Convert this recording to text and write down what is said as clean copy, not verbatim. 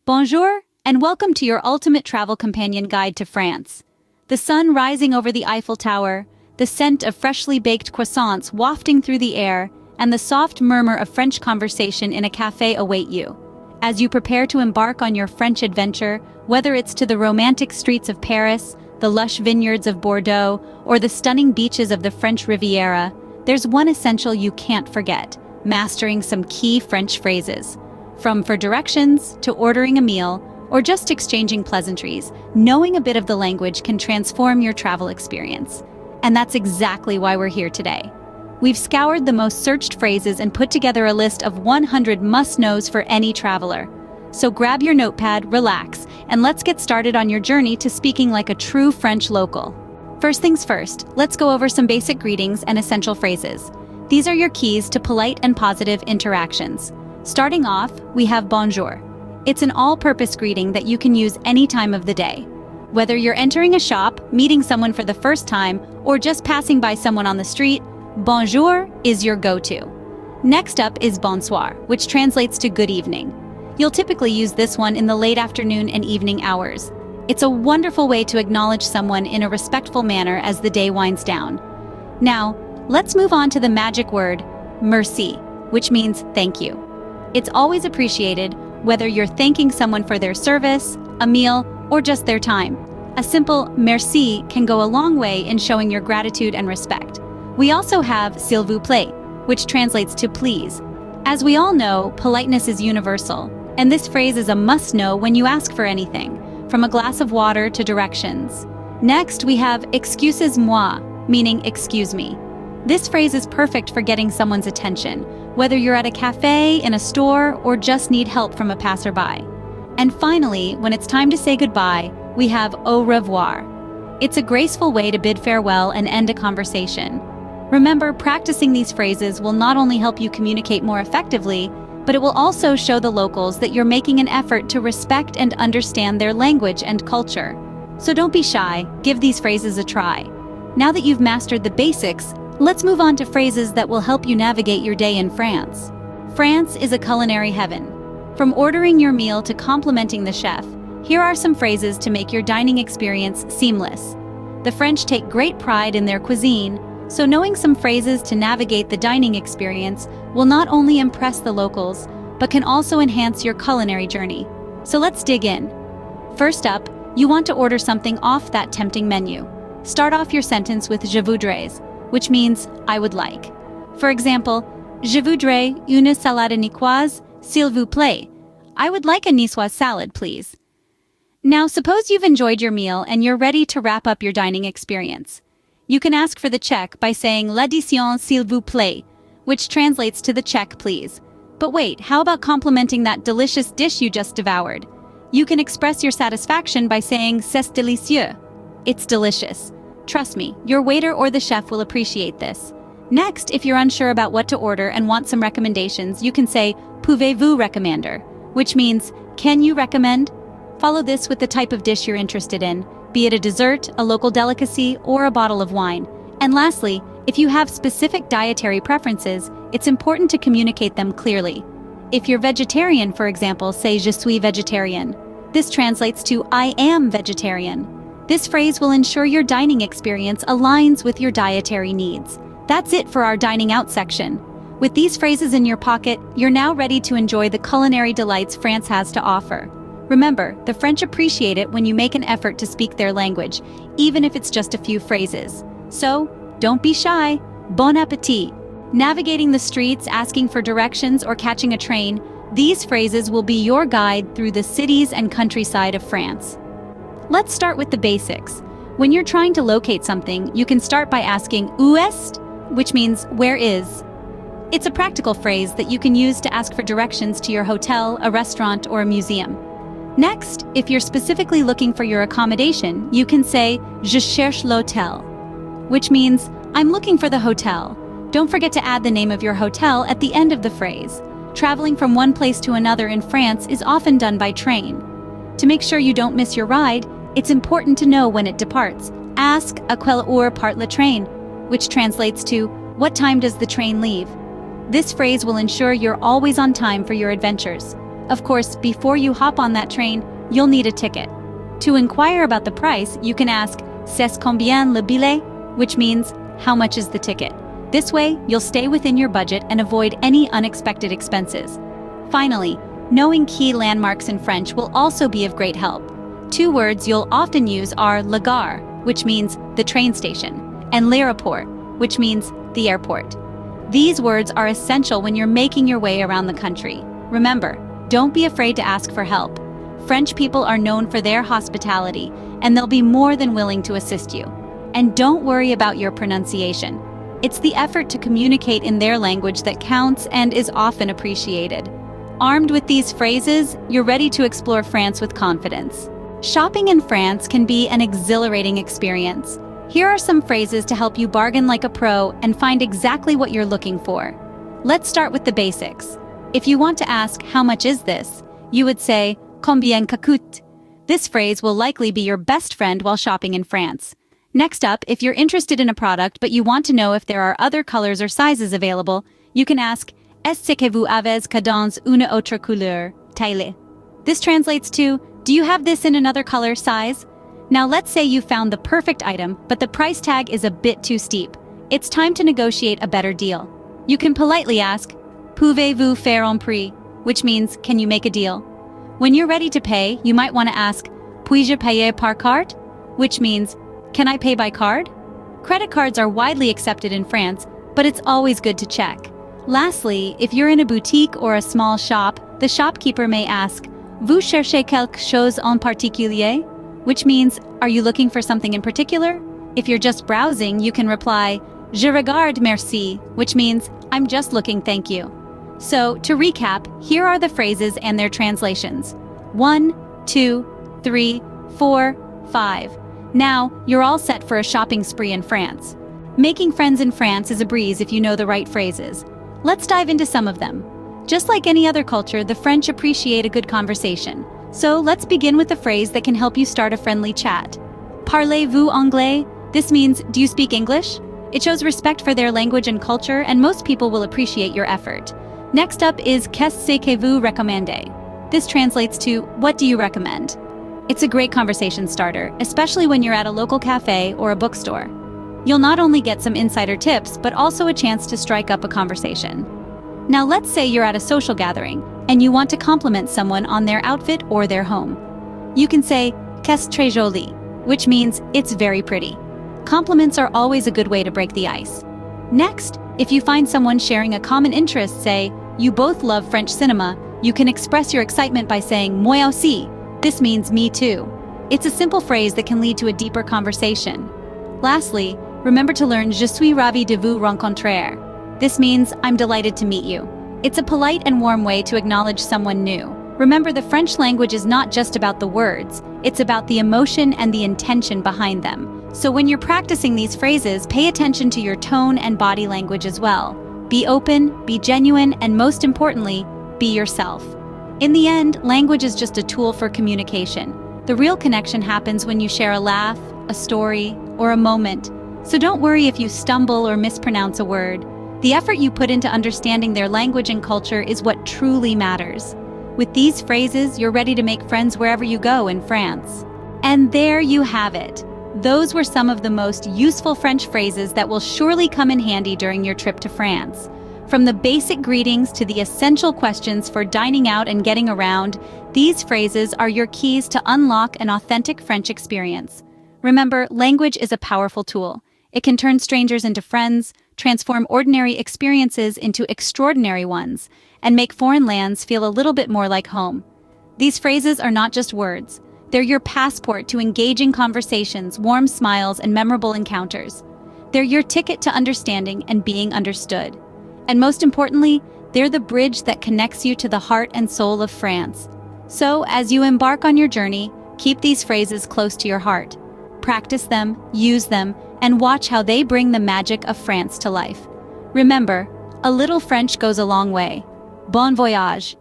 Bonjour, and welcome to your ultimate travel companion guide to France. The sun rising over the Eiffel Tower, the scent of freshly baked croissants wafting through the air, and the soft murmur of French conversation in a cafe await you. As you prepare to embark on your French adventure, whether it's to the romantic streets of Paris, the lush vineyards of Bordeaux, or the stunning beaches of the French Riviera, there's one essential you can't forget: mastering some key French phrases. From for directions, to ordering a meal, or just exchanging pleasantries, knowing a bit of the language can transform your travel experience. And that's exactly why we're here today. We've scoured the most searched phrases and put together a list of 100 must-knows for any traveler. So grab your notepad, relax, and let's get started on your journey to speaking like a true French local. First things first, let's go over some basic greetings and essential phrases. These are your keys to polite and positive interactions. Starting off, we have bonjour. It's an all-purpose greeting that you can use any time of the day. Whether you're entering a shop, meeting someone for the first time, or just passing by someone on the street, bonjour is your go-to. Next up is bonsoir, which translates to good evening. You'll typically use this one in the late afternoon and evening hours. It's a wonderful way to acknowledge someone in a respectful manner as the day winds down. Now, let's move on to the magic word, merci, which means thank you. It's always appreciated, whether you're thanking someone for their service, a meal, or just their time. A simple merci can go a long way in showing your gratitude and respect. We also have s'il vous plaît, which translates to please. As we all know, politeness is universal, and this phrase is a must-know when you ask for anything, from a glass of water to directions. Next, we have excusez-moi, meaning excuse me. This phrase is perfect for getting someone's attention, whether you're at a cafe, in a store, or just need help from a passerby. And finally, when it's time to say goodbye, we have au revoir. It's a graceful way to bid farewell and end a conversation. Remember, practicing these phrases will not only help you communicate more effectively, but it will also show the locals that you're making an effort to respect and understand their language and culture. So don't be shy, give these phrases a try. Now that you've mastered the basics, let's move on to phrases that will help you navigate your day in France. France is a culinary heaven. From ordering your meal to complimenting the chef, here are some phrases to make your dining experience seamless. The French take great pride in their cuisine, so knowing some phrases to navigate the dining experience will not only impress the locals, but can also enhance your culinary journey. So let's dig in. First up, you want to order something off that tempting menu. Start off your sentence with je voudrais, which means I would like. For example, je voudrais une salade niçoise, s'il vous plaît. I would like a niçoise salad, please. Now, suppose you've enjoyed your meal and you're ready to wrap up your dining experience. You can ask for the check by saying l'addition s'il vous plaît, which translates to the check, please. But wait, how about complimenting that delicious dish you just devoured? You can express your satisfaction by saying c'est délicieux. It's delicious. Trust me, your waiter or the chef will appreciate this. Next, if you're unsure about what to order and want some recommendations, you can say pouvez-vous recommander, which means can you recommend? Follow this with the type of dish you're interested in, be it a dessert, a local delicacy, or a bottle of wine. And lastly, if you have specific dietary preferences, it's important to communicate them clearly. If you're vegetarian, for example, say je suis végétarien. This translates to I am vegetarian. This phrase will ensure your dining experience aligns with your dietary needs. That's it for our dining out section. With these phrases in your pocket, you're now ready to enjoy the culinary delights France has to offer. Remember, the French appreciate it when you make an effort to speak their language, even if it's just a few phrases. So, don't be shy. Bon appétit! Navigating the streets, asking for directions, or catching a train, these phrases will be your guide through the cities and countryside of France. Let's start with the basics. When you're trying to locate something, you can start by asking où est, which means where is. It's a practical phrase that you can use to ask for directions to your hotel, a restaurant, or a museum. Next, if you're specifically looking for your accommodation, you can say je cherche l'hôtel, which means I'm looking for the hotel. Don't forget to add the name of your hotel at the end of the phrase. Traveling from one place to another in France is often done by train. To make sure you don't miss your ride, it's important to know when it departs. Ask à quelle heure part le train, which translates to what time does the train leave. This phrase will ensure you're always on time for your adventures. Of course, before you hop on that train, you'll need a ticket. To inquire about the price, you can ask "C'est combien le billet?" which means "How much is the ticket?" This way, you'll stay within your budget and avoid any unexpected expenses. Finally, knowing key landmarks in French will also be of great help. Two words you'll often use are la gare, which means the train station, and l'aéroport, which means the airport. These words are essential when you're making your way around the country. Remember, don't be afraid to ask for help. French people are known for their hospitality, and they'll be more than willing to assist you. And don't worry about your pronunciation. It's the effort to communicate in their language that counts and is often appreciated. Armed with these phrases, you're ready to explore France with confidence. Shopping in France can be an exhilarating experience. Here are some phrases to help you bargain like a pro and find exactly what you're looking for. Let's start with the basics. If you want to ask, "How much is this?" you would say, "Combien ça coûte?" This phrase will likely be your best friend while shopping in France. Next up, if you're interested in a product but you want to know if there are other colors or sizes available, you can ask, "Est-ce que vous avez dans une autre couleur, taille?" This translates to, "Do you have this in another color, size?" Now let's say you found the perfect item, but the price tag is a bit too steep. It's time to negotiate a better deal. You can politely ask, "Pouvez-vous faire un prix?" which means, "Can you make a deal?" When you're ready to pay, you might want to ask, "Puis-je payer par carte?" which means, "Can I pay by card?" Credit cards are widely accepted in France, but it's always good to check. Lastly, if you're in a boutique or a small shop, the shopkeeper may ask, "Vous cherchez quelque chose en particulier?" which means, "Are you looking for something in particular?" If you're just browsing, you can reply, "Je regarde, merci," which means, "I'm just looking, thank you." So, to recap, here are the phrases and their translations. 1, 2, 3, 4, 5. Now, you're all set for a shopping spree in France. Making friends in France is a breeze if you know the right phrases. Let's dive into some of them. Just like any other culture, the French appreciate a good conversation. So let's begin with a phrase that can help you start a friendly chat. Parlez-vous anglais? This means, do you speak English? It shows respect for their language and culture, and most people will appreciate your effort. Next up is qu'est-ce que vous recommandez? This translates to, what do you recommend? It's a great conversation starter, especially when you're at a local cafe or a bookstore. You'll not only get some insider tips, but also a chance to strike up a conversation. Now let's say you're at a social gathering, and you want to compliment someone on their outfit or their home. You can say, "Qu'est-ce très joli," which means, "It's very pretty." Compliments are always a good way to break the ice. Next, if you find someone sharing a common interest, say, "You both love French cinema," you can express your excitement by saying, "Moi aussi." This means, "Me too." It's a simple phrase that can lead to a deeper conversation. Lastly, remember to learn "Je suis ravi de vous rencontrer." This means, "I'm delighted to meet you." It's a polite and warm way to acknowledge someone new. Remember, the French language is not just about the words, it's about the emotion and the intention behind them. So when you're practicing these phrases, pay attention to your tone and body language as well. Be open, be genuine, and most importantly, be yourself. In the end, language is just a tool for communication. The real connection happens when you share a laugh, a story, or a moment. So don't worry if you stumble or mispronounce a word. The effort you put into understanding their language and culture is what truly matters. With these phrases, you're ready to make friends wherever you go in France. And there you have it. Those were some of the most useful French phrases that will surely come in handy during your trip to France. From the basic greetings to the essential questions for dining out and getting around, these phrases are your keys to unlock an authentic French experience. Remember, language is a powerful tool. It can turn strangers into friends, transform ordinary experiences into extraordinary ones, and make foreign lands feel a little bit more like home. These phrases are not just words. They're your passport to engaging conversations, warm smiles, and memorable encounters. They're your ticket to understanding and being understood. And most importantly, they're the bridge that connects you to the heart and soul of France. So, as you embark on your journey, keep these phrases close to your heart. Practice them, use them, and watch how they bring the magic of France to life. Remember, a little French goes a long way. Bon voyage!